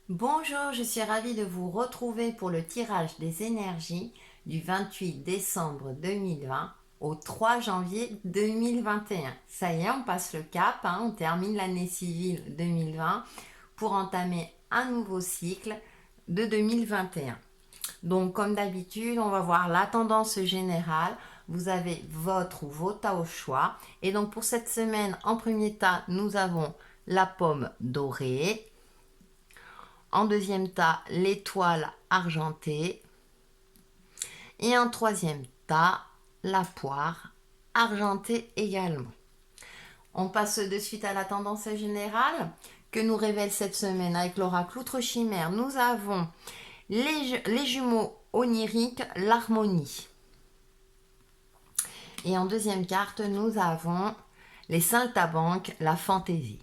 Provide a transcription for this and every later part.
Bonjour, je suis ravie de vous retrouver pour le tirage des énergies du 28 décembre 2020 au 3 janvier 2021. Ça y est, on passe le cap, on termine l'année civile 2020 pour entamer un nouveau cycle de 2021. Donc, comme d'habitude, on va voir la tendance générale. Vous avez votre ou vos tas au choix. Et donc, pour cette semaine, en premier tas, nous avons la pomme dorée. En deuxième tas, l'étoile argentée. Et en troisième tas, la poire argentée également. On passe de suite à la tendance générale que nous révèle cette semaine avec l'oracle Outre Chimère. Nous avons les jumeaux oniriques, l'harmonie. Et en deuxième carte, nous avons les saltabanques, la fantaisie.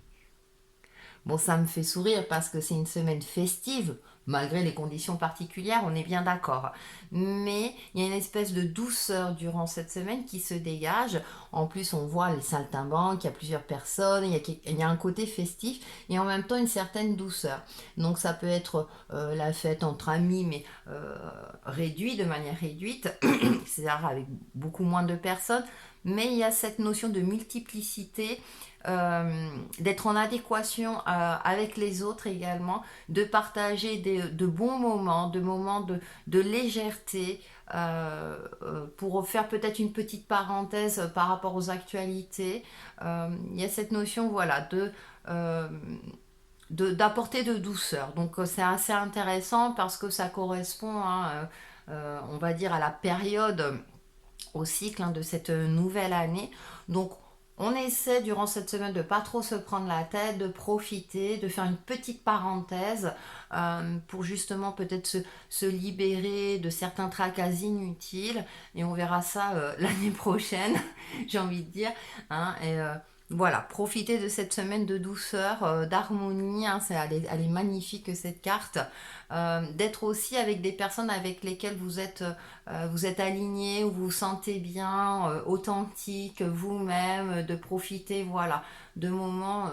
Bon, ça me fait sourire parce que c'est une semaine festive, malgré les conditions particulières, on est bien d'accord. Mais il y a une espèce de douceur durant cette semaine qui se dégage. En plus, on voit les saltimbanques, il y a plusieurs personnes, il y a un côté festif et en même temps une certaine douceur. Donc ça peut être la fête entre amis, mais réduit, de manière réduite, c'est-à-dire avec beaucoup moins de personnes. Mais il y a cette notion de multiplicité, d'être en adéquation avec les autres également, de partager de bons moments, de légèreté, pour faire peut-être une petite parenthèse par rapport aux actualités. Il y a cette notion, voilà, euh, d'apporter de douceur. Donc c'est assez intéressant parce que ça correspond, on va dire, à la période, au cycle de cette nouvelle année. Donc on essaie durant cette semaine de ne pas trop se prendre la tête, de profiter, de faire une petite parenthèse, pour justement peut-être se libérer de certains tracas inutiles. Et on verra ça l'année prochaine, j'ai envie de dire. Voilà, profitez de cette semaine de douceur, d'harmonie. Elle est magnifique cette carte. D'être aussi avec des personnes avec lesquelles vous êtes aligné, où vous vous sentez bien, authentique, vous-même, de profiter, voilà, de moments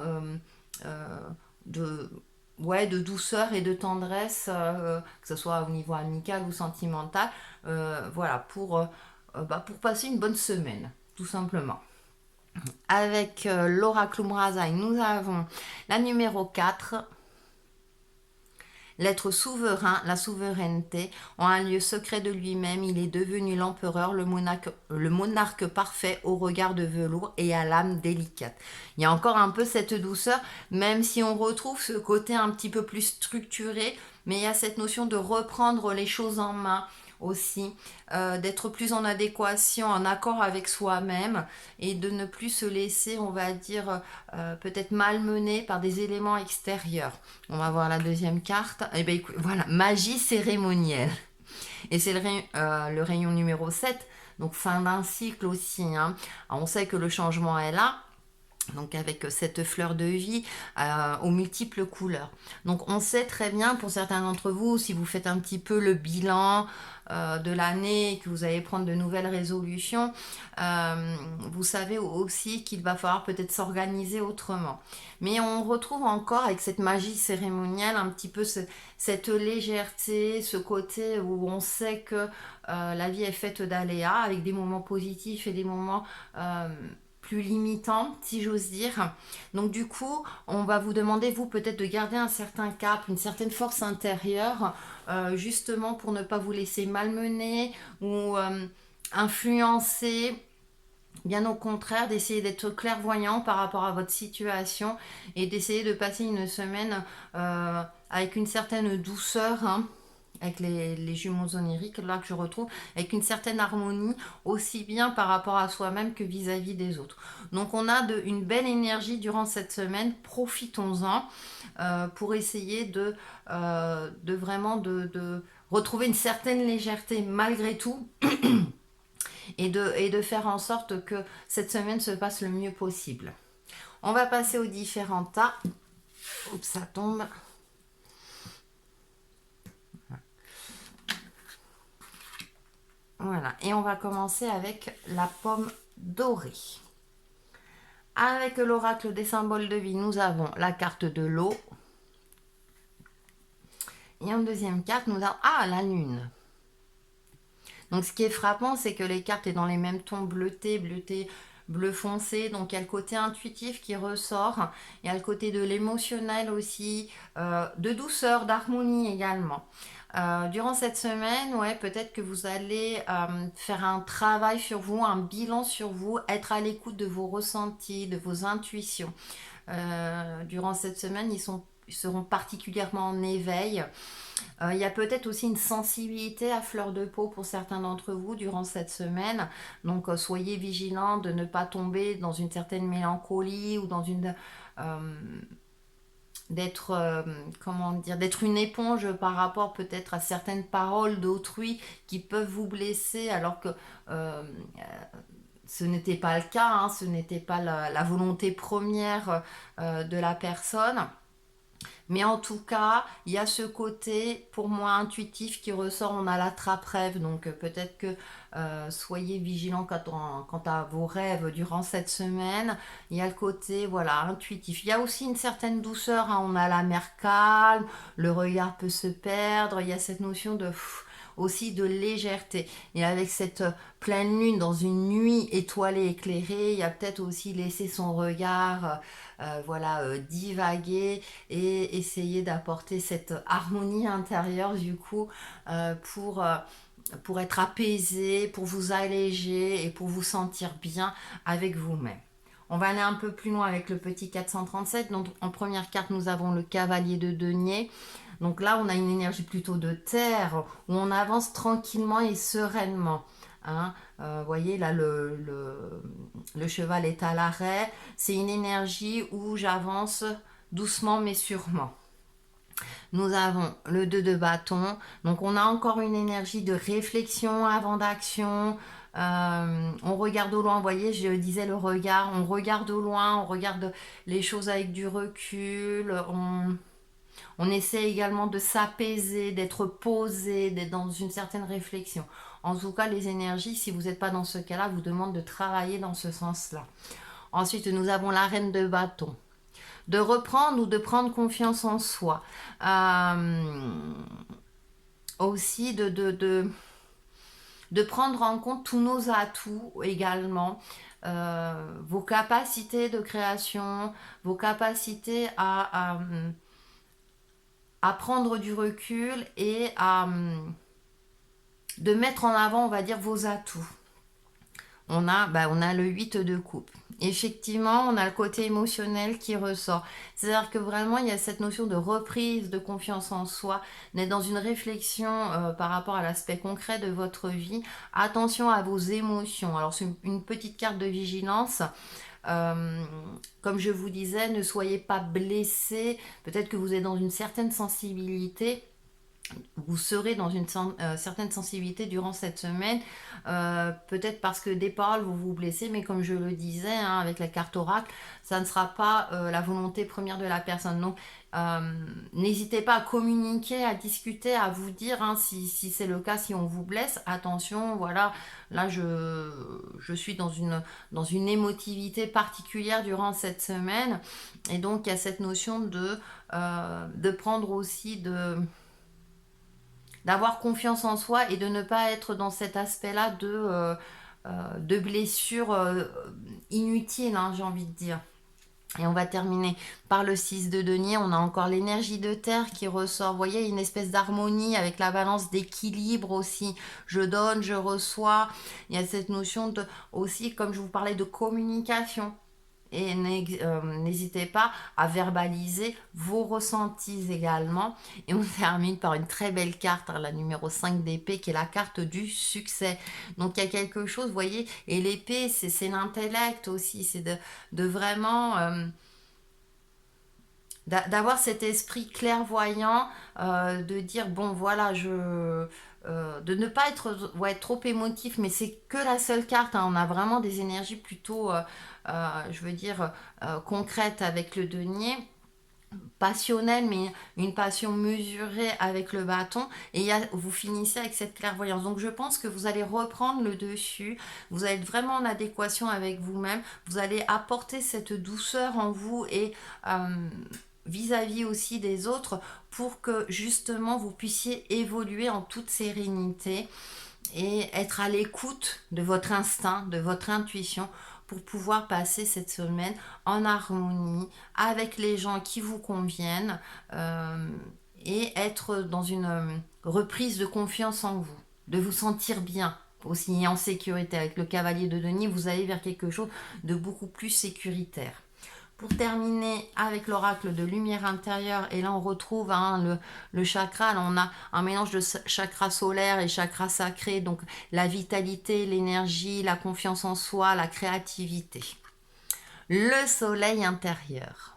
euh, de, ouais, de douceur et de tendresse, que ce soit au niveau amical ou sentimental, voilà, pour passer une bonne semaine, tout simplement. Avec l'oracle Umrazai, nous avons la numéro 4. L'être souverain, la souveraineté, en un lieu secret de lui-même, il est devenu l'empereur, le monarque parfait au regard de velours et à l'âme délicate. Il y a encore un peu cette douceur, même si on retrouve ce côté un petit peu plus structuré, mais il y a cette notion de reprendre les choses en main aussi, d'être plus en adéquation, en accord avec soi-même et de ne plus se laisser, on va dire, peut-être malmener par des éléments extérieurs. On va voir la deuxième carte. Et ben écoute, voilà, magie cérémonielle. Et c'est le rayon numéro 7, donc fin d'un cycle aussi. On sait que le changement est là, donc avec cette fleur de vie, aux multiples couleurs. Donc on sait très bien pour certains d'entre vous, si vous faites un petit peu le bilan de l'année, que vous allez prendre de nouvelles résolutions, vous savez aussi qu'il va falloir peut-être s'organiser autrement. Mais on retrouve encore avec cette magie cérémoniale un petit peu cette légèreté, ce côté où on sait que la vie est faite d'aléas, avec des moments positifs et des moments plus limitant, si j'ose dire. Donc du coup, on va vous demander, vous, peut-être de garder un certain cap, une certaine force intérieure, justement pour ne pas vous laisser malmener ou influencer. Bien au contraire, d'essayer d'être clairvoyant par rapport à votre situation et d'essayer de passer une semaine avec une certaine douceur, avec les jumeaux oniriques, là que je retrouve, avec une certaine harmonie, aussi bien par rapport à soi-même que vis-à-vis des autres. Donc on a une belle énergie durant cette semaine, profitons-en pour essayer de vraiment de retrouver une certaine légèreté malgré tout, et de faire en sorte que cette semaine se passe le mieux possible. On va passer aux différents tas. Oups, ça tombe. Voilà, et on va commencer avec la pomme dorée. Avec l'oracle des symboles de vie, nous avons la carte de l'eau, Et en deuxième carte, nous avons... Ah, la lune. Donc ce qui est frappant, c'est que les cartes sont dans les mêmes tons bleuté, bleu foncé. Donc il y a le côté intuitif qui ressort. Il y a le côté de l'émotionnel aussi, de douceur, d'harmonie également. Durant cette semaine, ouais, peut-être que vous allez faire un travail sur vous, un bilan sur vous, être à l'écoute de vos ressentis, de vos intuitions. Durant cette semaine, ils seront particulièrement en éveil. Il y a peut-être aussi une sensibilité à fleur de peau pour certains d'entre vous durant cette semaine. Donc soyez vigilants de ne pas tomber dans une certaine mélancolie ou dans une... euh, d'être comment dire, d'être une éponge par rapport peut-être à certaines paroles d'autrui qui peuvent vous blesser alors que ce n'était pas le cas, hein, ce n'était pas la volonté première de la personne. Mais en tout cas, il y a ce côté, pour moi, intuitif qui ressort, on a l'attrape-rêve. Donc peut-être que soyez vigilants quant à vos rêves durant cette semaine. Il y a le côté, voilà, intuitif. Il y a aussi une certaine douceur, hein. On a la mer calme, le regard peut se perdre. Il y a cette notion de... aussi de légèreté. Et avec cette pleine lune dans une nuit étoilée éclairée, il y a peut-être aussi laisser son regard voilà, divaguer et essayer d'apporter cette harmonie intérieure du coup pour être apaisé, pour vous alléger et pour vous sentir bien avec vous-même. On va aller un peu plus loin avec le petit 437. Donc, en première carte, nous avons le cavalier de denier. Donc là, on a une énergie plutôt de terre, où on avance tranquillement et sereinement. Hein. Voyez, là, le cheval est à l'arrêt. C'est une énergie où j'avance doucement mais sûrement. Nous avons le 2 de bâton. Donc, on a encore une énergie de réflexion avant d'action. On regarde au loin, vous voyez, je disais le regard. On regarde au loin, on regarde les choses avec du recul. On essaie également de s'apaiser, d'être posé, d'être dans une certaine réflexion. En tout cas, les énergies, si vous n'êtes pas dans ce cas-là, vous demandent de travailler dans ce sens-là. Ensuite, nous avons la reine de bâton. De reprendre ou de prendre confiance en soi. Aussi de prendre en compte tous nos atouts également. Vos capacités de création, vos capacités à prendre du recul et de mettre en avant, on va dire, vos atouts. On a le 8 de coupe. Effectivement, on a le côté émotionnel qui ressort. C'est-à-dire que vraiment, il y a cette notion de reprise, de confiance en soi, d'être dans une réflexion par rapport à l'aspect concret de votre vie. Attention à vos émotions. Alors, c'est une petite carte de vigilance. Comme je vous disais, ne soyez pas blessés. Peut-être que vous êtes dans une certaine sensibilité. Vous serez dans une certaine sensibilité durant cette semaine, peut-être parce que des paroles vous vous blessez, mais comme je le disais, hein, avec la carte oracle, ça ne sera pas la volonté première de la personne. Donc, n'hésitez pas à communiquer, à discuter, à vous dire hein, si c'est le cas, si on vous blesse, attention, voilà, là je suis dans une émotivité particulière durant cette semaine, et donc il y a cette notion de prendre aussi d'avoir confiance en soi et de ne pas être dans cet aspect-là de blessures inutiles, hein, j'ai envie de dire. Et on va terminer par le 6 de denier. On a encore l'énergie de terre qui ressort. Vous voyez, une espèce d'harmonie avec la balance d'équilibre aussi. Je donne, je reçois. Il y a cette notion aussi, comme je vous parlais, de communication. Et n'hésitez pas à verbaliser vos ressentis également. Et on termine par une très belle carte, hein, la numéro 5 d'épée, qui est la carte du succès. Donc il y a quelque chose, vous voyez, et l'épée, c'est l'intellect aussi, c'est de vraiment... d'avoir cet esprit clairvoyant, de dire, bon voilà, de ne pas être trop émotif, mais c'est que la seule carte, hein. On a vraiment des énergies plutôt, je veux dire, concrètes avec le denier, passionnelle, mais une passion mesurée avec le bâton, et vous finissez avec cette clairvoyance. Donc je pense que vous allez reprendre le dessus, vous allez être vraiment en adéquation avec vous-même, vous allez apporter cette douceur en vous et vis-à-vis aussi des autres pour que justement vous puissiez évoluer en toute sérénité et être à l'écoute de votre instinct, de votre intuition pour pouvoir passer cette semaine en harmonie avec les gens qui vous conviennent et être dans une reprise de confiance en vous, de vous sentir bien aussi en sécurité. Avec le cavalier de denier, vous allez vers quelque chose de beaucoup plus sécuritaire. Pour terminer avec l'oracle de lumière intérieure, et là on retrouve le chakra, là on a un mélange de chakra solaire et chakra sacré, donc la vitalité, l'énergie, la confiance en soi, la créativité. Le soleil intérieur.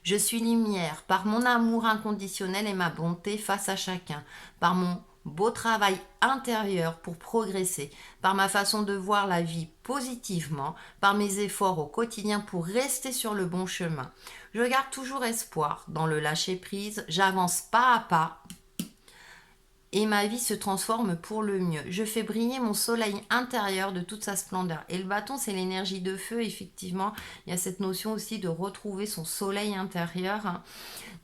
Je suis lumière par mon amour inconditionnel et ma bonté face à chacun, par mon beau travail intérieur pour progresser, par ma façon de voir la vie positivement, par mes efforts au quotidien pour rester sur le bon chemin. Je garde toujours espoir dans le lâcher-prise, j'avance pas à pas et ma vie se transforme pour le mieux. Je fais briller mon soleil intérieur de toute sa splendeur. Et le bâton, c'est l'énergie de feu, effectivement. Il y a cette notion aussi de retrouver son soleil intérieur.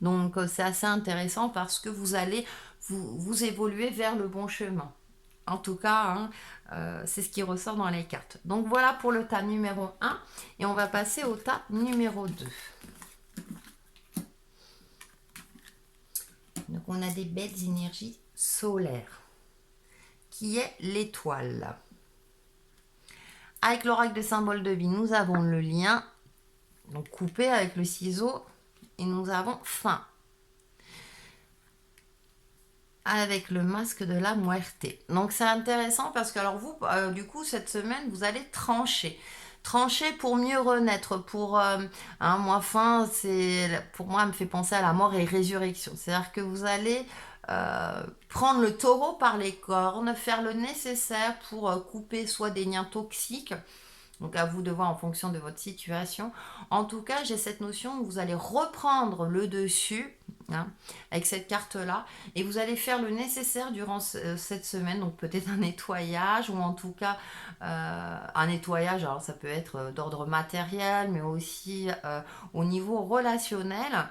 Donc, c'est assez intéressant parce que vous allez vous évoluer vers le bon chemin. En tout cas, c'est ce qui ressort dans les cartes. Donc, voilà pour le tas numéro 1. Et on va passer au tas numéro 2. Donc, on a des belles énergies solaires, qui est l'étoile. Avec l'oracle des symboles de vie, nous avons le lien, donc coupé avec le ciseau, et nous avons fin. Avec le masque de la muerte. Donc c'est intéressant parce que alors vous, du coup, cette semaine, vous allez trancher. Trancher pour mieux renaître. Pour moi, fin, pour moi, me fait penser à la mort et résurrection. C'est-à-dire que vous allez prendre le taureau par les cornes, faire le nécessaire pour couper soit des liens toxiques. Donc à vous de voir en fonction de votre situation. En tout cas, j'ai cette notion où vous allez reprendre le dessus avec cette carte-là et vous allez faire le nécessaire durant cette semaine. Donc peut-être un nettoyage ou en tout cas un nettoyage. Alors ça peut être d'ordre matériel mais aussi au niveau relationnel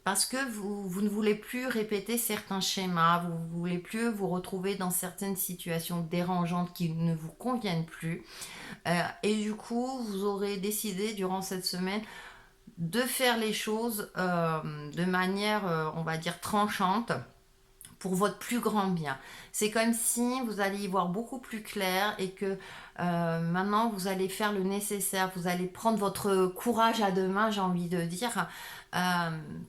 parce que vous ne voulez plus répéter certains schémas, vous ne voulez plus vous retrouver dans certaines situations dérangeantes qui ne vous conviennent plus. Et du coup, vous aurez décidé durant cette semaine de faire les choses de manière, on va dire, tranchante pour votre plus grand bien. C'est comme si vous alliez y voir beaucoup plus clair et que maintenant vous allez faire le nécessaire, vous allez prendre votre courage à deux mains, j'ai envie de dire,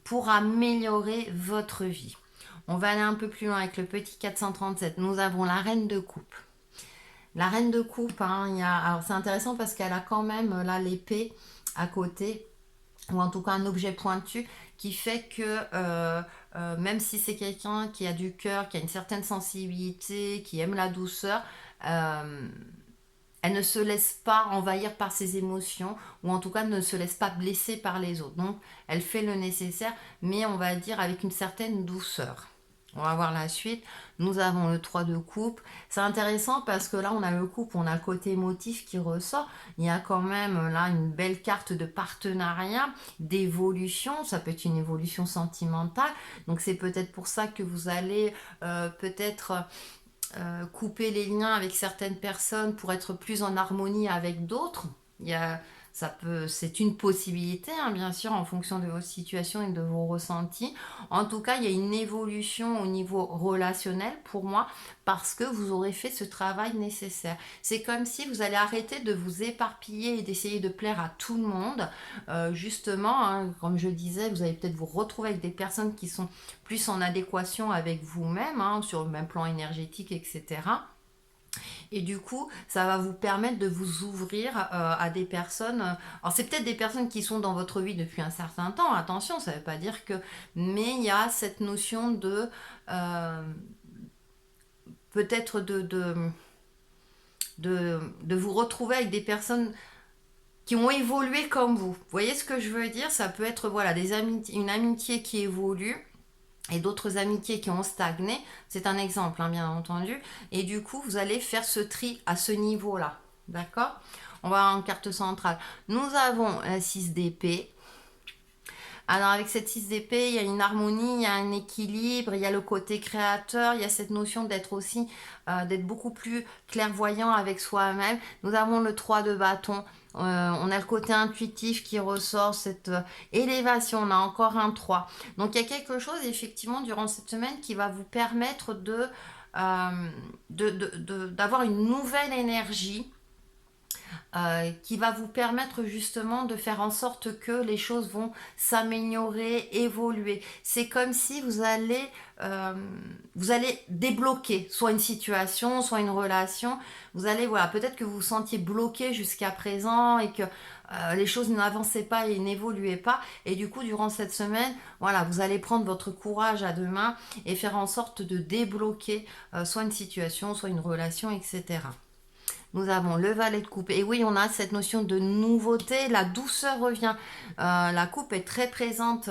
pour améliorer votre vie. On va aller un peu plus loin avec le petit 437. Nous avons la reine de coupe. La reine de coupe, alors c'est intéressant parce qu'elle a quand même là l'épée à côté, ou en tout cas un objet pointu qui fait que même si c'est quelqu'un qui a du cœur, qui a une certaine sensibilité, qui aime la douceur, elle ne se laisse pas envahir par ses émotions ou en tout cas ne se laisse pas blesser par les autres. Donc elle fait le nécessaire, mais on va dire avec une certaine douceur. On va voir la suite. Nous avons le 3 de coupe. C'est intéressant parce que là, on a le couple, on a le côté émotif qui ressort. Il y a quand même là une belle carte de partenariat, d'évolution. Ça peut être une évolution sentimentale. Donc, c'est peut-être pour ça que vous allez peut-être couper les liens avec certaines personnes pour être plus en harmonie avec d'autres. C'est une possibilité, bien sûr, en fonction de votre situation et de vos ressentis. En tout cas, il y a une évolution au niveau relationnel pour moi parce que vous aurez fait ce travail nécessaire. C'est comme si vous allez arrêter de vous éparpiller et d'essayer de plaire à tout le monde. Justement, comme je disais, vous allez peut-être vous retrouver avec des personnes qui sont plus en adéquation avec vous-même, sur le même plan énergétique, etc. Et du coup, ça va vous permettre de vous ouvrir à des personnes. Alors, c'est peut-être des personnes qui sont dans votre vie depuis un certain temps. Attention, ça ne veut pas dire que. Mais il y a cette notion de. Peut-être de vous retrouver avec des personnes qui ont évolué comme vous. Vous voyez ce que je veux dire? Ça peut être voilà, une amitié qui évolue et d'autres amitiés qui ont stagné, c'est un exemple, bien entendu, et du coup, vous allez faire ce tri à ce niveau-là, d'accord? On va en carte centrale. Nous avons la 6 d'épée, Alors avec cette 6 d'épée, il y a une harmonie, il y a un équilibre, il y a le côté créateur, il y a cette notion d'être aussi, d'être beaucoup plus clairvoyant avec soi-même. Nous avons le 3 de bâton. On a le côté intuitif qui ressort, cette élévation, on a encore un 3. Donc il y a quelque chose effectivement durant cette semaine qui va vous permettre d'avoir une nouvelle énergie qui va vous permettre justement de faire en sorte que les choses vont s'améliorer, évoluer. C'est comme si vous allez débloquer soit une situation, soit une relation. Vous allez, voilà, peut-être que vous vous sentiez bloqué jusqu'à présent et que les choses n'avançaient pas et n'évoluaient pas. Et du coup, durant cette semaine, voilà, vous allez prendre votre courage à deux mains et faire en sorte de débloquer soit une situation, soit une relation, etc. Nous avons le valet de coupe. Et oui, on a cette notion de nouveauté. La douceur revient. La coupe est très présente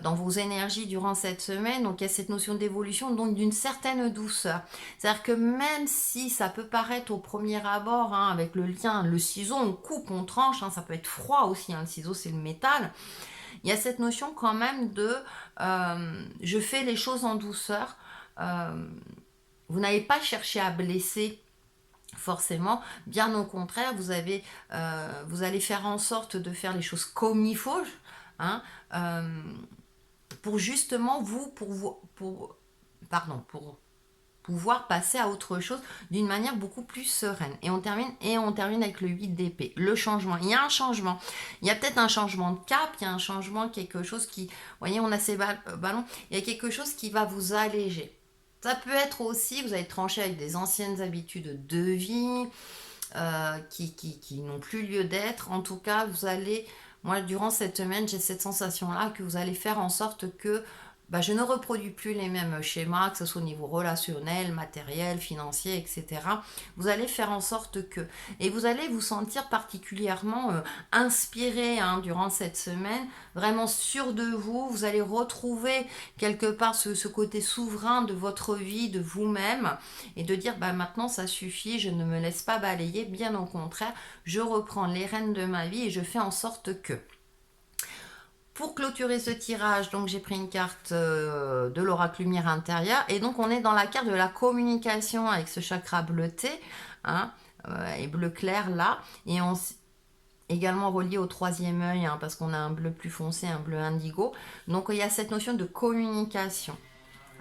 dans vos énergies durant cette semaine. Donc, il y a cette notion d'évolution, donc d'une certaine douceur. C'est-à-dire que même si ça peut paraître au premier abord, hein, avec le lien, le ciseau, on coupe, on tranche. Hein, ça peut être froid aussi. Hein, le ciseau, c'est le métal. Il y a cette notion quand même de je fais les choses en douceur. Vous n'avez pas cherché à blesser forcément, bien au contraire, vous allez faire en sorte de faire les choses comme il faut, hein, pour justement pour pouvoir passer à autre chose d'une manière beaucoup plus sereine. Et on termine avec le 8 d'épée, le changement. Il y a un changement. Il y a peut-être un changement de cap, il y a un changement, quelque chose qui, vous voyez, on a ces ballons, il y a quelque chose qui va vous alléger. Ça peut être aussi, vous allez trancher avec des anciennes habitudes de vie qui n'ont plus lieu d'être. En tout cas, moi, durant cette semaine, j'ai cette sensation-là que vous allez faire en sorte que je ne reproduis plus les mêmes schémas, que ce soit au niveau relationnel, matériel, financier, etc. Vous allez faire en sorte que... Et vous allez vous sentir particulièrement inspiré hein, durant cette semaine, vraiment sûr de vous. Vous allez retrouver quelque part ce côté souverain de votre vie, de vous-même, et de dire, maintenant ça suffit, je ne me laisse pas balayer, bien au contraire, je reprends les rênes de ma vie et je fais en sorte que... Pour clôturer ce tirage, donc j'ai pris une carte de l'oracle lumière intérieure et donc on est dans la carte de la communication avec ce chakra bleuté hein, et bleu clair là et on également relié au troisième œil hein, parce qu'on a un bleu plus foncé, un bleu indigo. Donc il y a cette notion de communication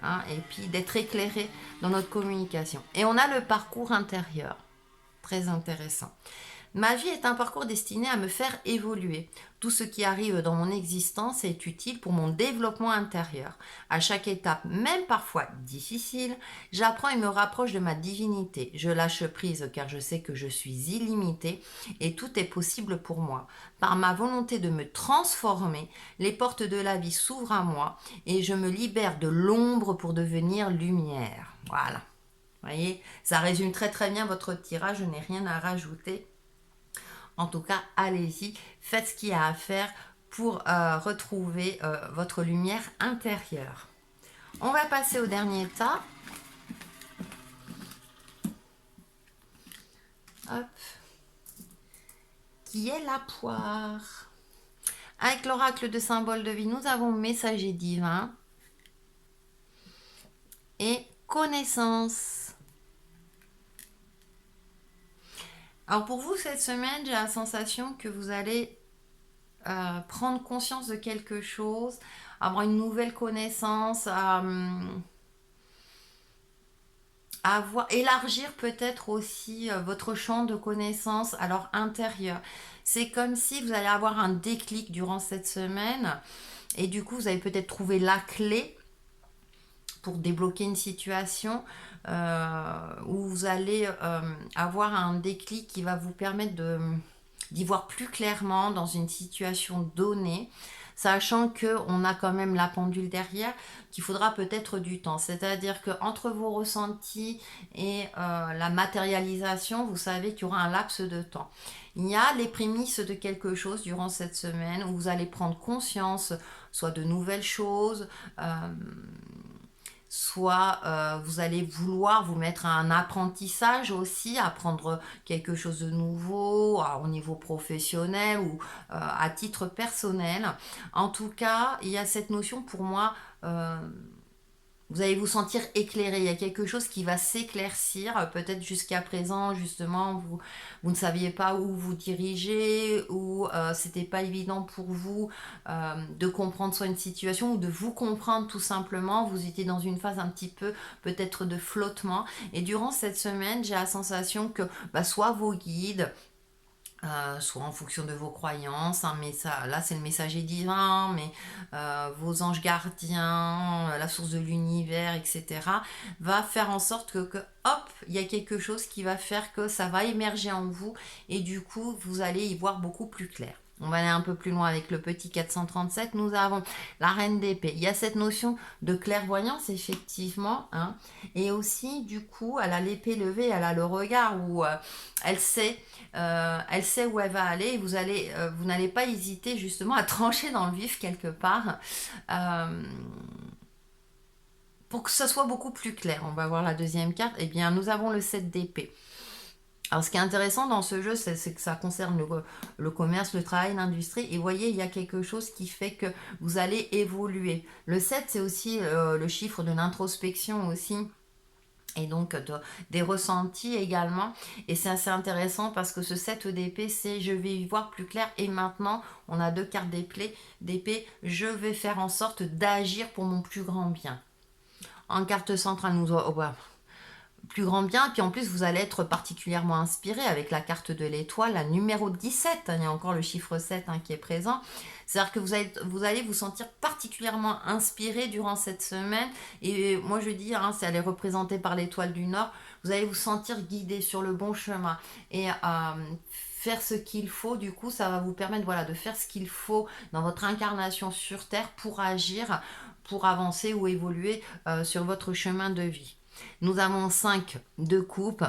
hein, et puis d'être éclairé dans notre communication. Et on a le parcours intérieur, très intéressant. Ma vie est un parcours destiné à me faire évoluer. Tout ce qui arrive dans mon existence est utile pour mon développement intérieur. À chaque étape, même parfois difficile, j'apprends et me rapproche de ma divinité. Je lâche prise car je sais que je suis illimité et tout est possible pour moi. Par ma volonté de me transformer, les portes de la vie s'ouvrent à moi et je me libère de l'ombre pour devenir lumière. Voilà. Vous voyez, ça résume très très bien votre tirage, je n'ai rien à rajouter. En tout cas, allez-y, faites ce qu'il y a à faire pour retrouver votre lumière intérieure. On va passer au dernier état. Hop. Qui est la poire. Avec l'oracle de symbole de vie, nous avons messager divin et connaissance. Alors pour vous, cette semaine, j'ai la sensation que vous allez prendre conscience de quelque chose, avoir une nouvelle connaissance, élargir peut-être aussi votre champ de connaissances alors intérieur. C'est comme si vous allez avoir un déclic durant cette semaine et du coup, vous allez peut-être trouver la clé pour débloquer une situation où vous allez avoir un déclic qui va vous permettre d'y voir plus clairement dans une situation donnée, sachant qu'on a quand même la pendule derrière, qu'il faudra peut-être du temps. C'est-à-dire qu'entre vos ressentis et la matérialisation, vous savez qu'il y aura un laps de temps. Il y a les prémices de quelque chose durant cette semaine où vous allez prendre conscience, soit de nouvelles choses, soit vous allez vouloir vous mettre à un apprentissage aussi, apprendre quelque chose de nouveau au niveau professionnel ou à titre personnel. En tout cas, il y a cette notion pour moi, vous allez vous sentir éclairé, il y a quelque chose qui va s'éclaircir, peut-être jusqu'à présent justement vous ne saviez pas où vous diriger ou c'était pas évident pour vous de comprendre soit une situation ou de vous comprendre tout simplement, vous étiez dans une phase un petit peu peut-être de flottement et durant cette semaine j'ai la sensation que soit vos guides, soit en fonction de vos croyances, mais ça, là c'est le messager divin, mais vos anges gardiens, la source de l'univers, etc., va faire en sorte que hop, il y a quelque chose qui va faire que ça va émerger en vous et du coup vous allez y voir beaucoup plus clair. On va aller un peu plus loin avec le petit 437. Nous avons la reine d'épée. Il y a cette notion de clairvoyance, effectivement. Hein, et aussi, du coup, elle a l'épée levée, elle a le regard où elle sait où elle va aller. Et vous n'allez pas hésiter justement à trancher dans le vif quelque part. Pour que ça soit beaucoup plus clair. On va voir la deuxième carte. Eh bien, nous avons le 7 d'épée. Alors, ce qui est intéressant dans ce jeu, c'est que ça concerne le commerce, le travail, l'industrie. Et vous voyez, il y a quelque chose qui fait que vous allez évoluer. Le 7, c'est aussi le chiffre de l'introspection aussi. Et donc des ressentis également. Et c'est assez intéressant parce que ce 7 d'épée, c'est je vais y voir plus clair. Et maintenant, on a deux cartes d'épée. Je vais faire en sorte d'agir pour mon plus grand bien. En carte centrale, nous plus grand bien, puis en plus vous allez être particulièrement inspiré avec la carte de l'étoile, la numéro 17, il y a encore le chiffre 7 qui est présent, c'est-à-dire que vous allez vous sentir particulièrement inspiré durant cette semaine, et moi je dis, c'est elle est représentée par l'étoile du Nord, vous allez vous sentir guidé sur le bon chemin, et faire ce qu'il faut, du coup ça va vous permettre de faire ce qu'il faut dans votre incarnation sur Terre pour agir, pour avancer ou évoluer sur votre chemin de vie. Nous avons 5 de coupe.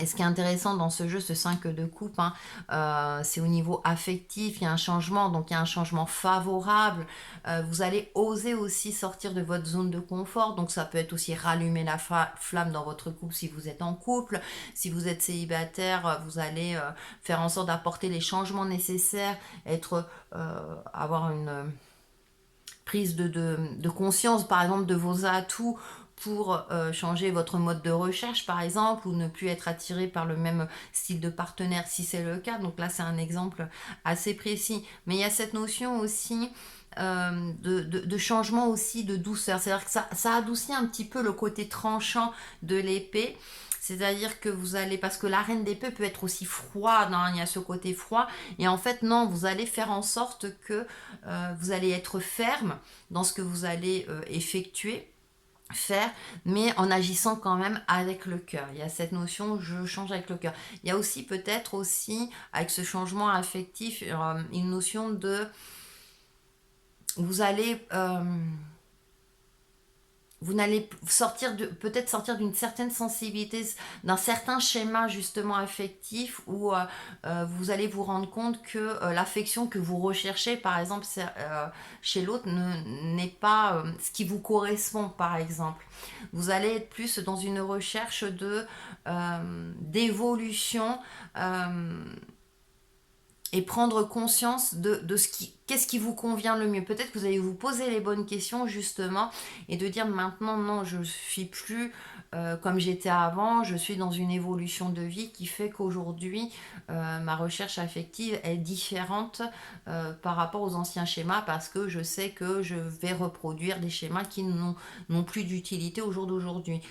Et ce qui est intéressant dans ce jeu, ce 5 de coupe, c'est au niveau affectif, il y a un changement, donc il y a un changement favorable. Vous allez oser aussi sortir de votre zone de confort, donc ça peut être aussi rallumer la flamme dans votre couple si vous êtes en couple. Si vous êtes célibataire, vous allez faire en sorte d'apporter les changements nécessaires, avoir une prise de conscience, par exemple, de vos atouts pour changer votre mode de recherche par exemple ou ne plus être attiré par le même style de partenaire si c'est le cas. Donc là c'est un exemple assez précis. Mais il y a cette notion aussi de changement aussi, de douceur. C'est-à-dire que ça adoucit un petit peu le côté tranchant de l'épée. C'est-à-dire que vous allez, parce que la reine d'épée peut être aussi froide, il y a ce côté froid, et en fait non, vous allez faire en sorte que vous allez être ferme dans ce que vous allez effectuer, faire, mais en agissant quand même avec le cœur. Il y a cette notion, je change avec le cœur. Il y a aussi peut-être aussi, avec ce changement affectif, une notion de, vous allez... vous n'allez peut-être sortir d'une certaine sensibilité, d'un certain schéma justement affectif où vous allez vous rendre compte que l'affection que vous recherchez par exemple chez l'autre n'est pas ce qui vous correspond par exemple. Vous allez être plus dans une recherche d'évolution et prendre conscience de qu'est-ce qui vous convient le mieux. Peut-être que vous allez vous poser les bonnes questions justement et de dire maintenant non, je ne suis plus comme j'étais avant, je suis dans une évolution de vie qui fait qu'aujourd'hui ma recherche affective est différente par rapport aux anciens schémas parce que je sais que je vais reproduire des schémas qui n'ont plus d'utilité au jour d'aujourd'hui.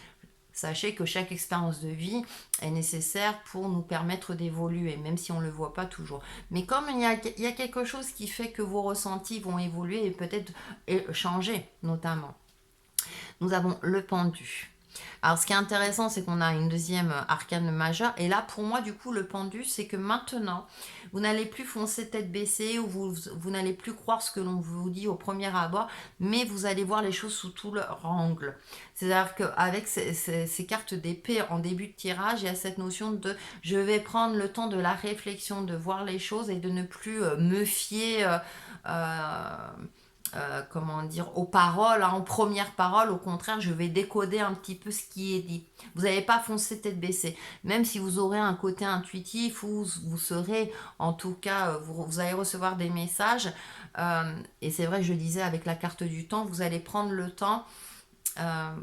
Sachez que chaque expérience de vie est nécessaire pour nous permettre d'évoluer, même si on ne le voit pas toujours. Mais comme il y a quelque chose qui fait que vos ressentis vont évoluer et peut-être changer, notamment. Nous avons le pendu. Alors, ce qui est intéressant, c'est qu'on a une deuxième arcane majeure. Et là, pour moi, du coup, le pendu, c'est que maintenant, vous n'allez plus foncer tête baissée ou vous n'allez plus croire ce que l'on vous dit au premier abord, mais vous allez voir les choses sous tout leur angle. C'est-à-dire qu'avec ces cartes d'épée en début de tirage, il y a cette notion de je vais prendre le temps de la réflexion, de voir les choses et de ne plus me fier comment dire, aux paroles, hein, en première parole. Au contraire, je vais décoder un petit peu ce qui est dit. Vous n'allez pas foncer tête baissée. Même si vous aurez un côté intuitif ou vous serez, en tout cas, vous allez recevoir des messages. Et c'est vrai, je disais, avec la carte du temps, vous allez prendre le temps.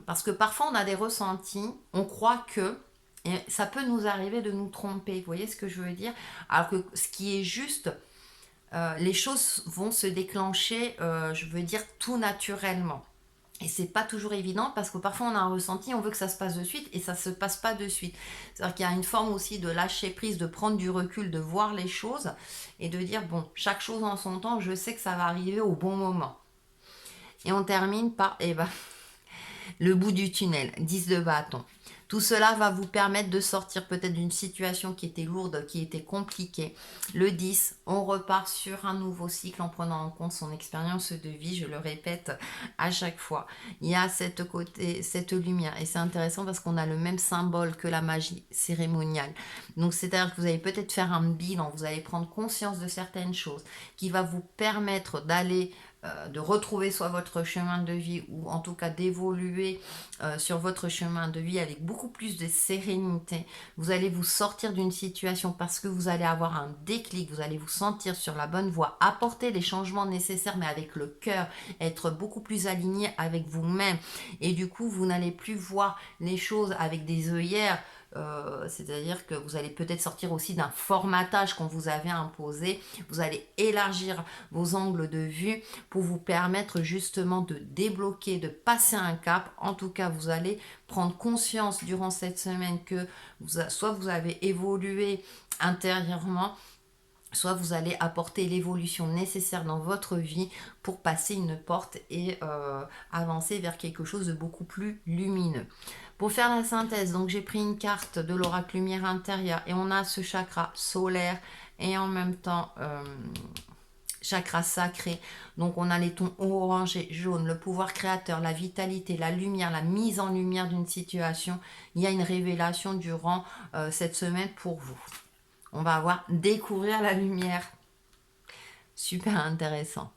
Parce que parfois, on a des ressentis, on croit que... Et ça peut nous arriver de nous tromper. Vous voyez ce que je veux dire? Alors que ce qui est juste, les choses vont se déclencher, je veux dire, tout naturellement. Et c'est pas toujours évident parce que parfois on a un ressenti, on veut que ça se passe de suite et ça se passe pas de suite. C'est-à-dire qu'il y a une forme aussi de lâcher prise, de prendre du recul, de voir les choses et de dire bon, chaque chose en son temps, je sais que ça va arriver au bon moment. Et on termine par le bout du tunnel, 10 de bâton. Tout cela va vous permettre de sortir peut-être d'une situation qui était lourde, qui était compliquée. Le 10, on repart sur un nouveau cycle en prenant en compte son expérience de vie, je le répète à chaque fois. Il y a cette lumière et c'est intéressant parce qu'on a le même symbole que la magie cérémoniale. Donc c'est-à-dire que vous allez peut-être faire un bilan, vous allez prendre conscience de certaines choses qui va vous permettre d'aller de retrouver soit votre chemin de vie ou en tout cas d'évoluer sur votre chemin de vie avec beaucoup plus de sérénité. Vous allez vous sortir d'une situation parce que vous allez avoir un déclic, vous allez vous sentir sur la bonne voie, apporter les changements nécessaires mais avec le cœur, être beaucoup plus aligné avec vous-même et du coup vous n'allez plus voir les choses avec des œillères. C'est-à-dire que vous allez peut-être sortir aussi d'un formatage qu'on vous avait imposé. Vous allez élargir vos angles de vue pour vous permettre justement de débloquer, de passer un cap. En tout cas, vous allez prendre conscience durant cette semaine que soit vous avez évolué intérieurement, soit vous allez apporter l'évolution nécessaire dans votre vie pour passer une porte et avancer vers quelque chose de beaucoup plus lumineux. Pour faire la synthèse, donc j'ai pris une carte de l'oracle lumière intérieure et on a ce chakra solaire et en même temps chakra sacré. Donc on a les tons orange et jaune, le pouvoir créateur, la vitalité, la lumière, la mise en lumière d'une situation. Il y a une révélation durant cette semaine pour vous. On va avoir découvrir la lumière. Super intéressant.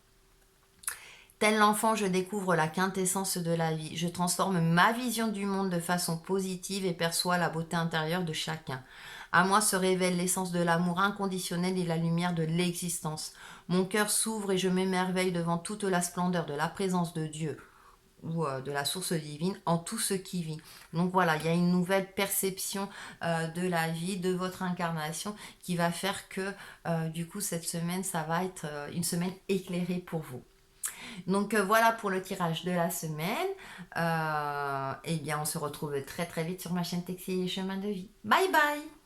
Tel l'enfant, je découvre la quintessence de la vie. Je transforme ma vision du monde de façon positive et perçois la beauté intérieure de chacun. À moi se révèle l'essence de l'amour inconditionnel et la lumière de l'existence. Mon cœur s'ouvre et je m'émerveille devant toute la splendeur de la présence de Dieu ou de la source divine en tout ce qui vit. Donc voilà, il y a une nouvelle perception de la vie, de votre incarnation qui va faire que du coup cette semaine, ça va être une semaine éclairée pour vous. Donc voilà pour le tirage de la semaine. Eh bien, on se retrouve très très vite sur ma chaîne Textile et Chemin de Vie. Bye bye!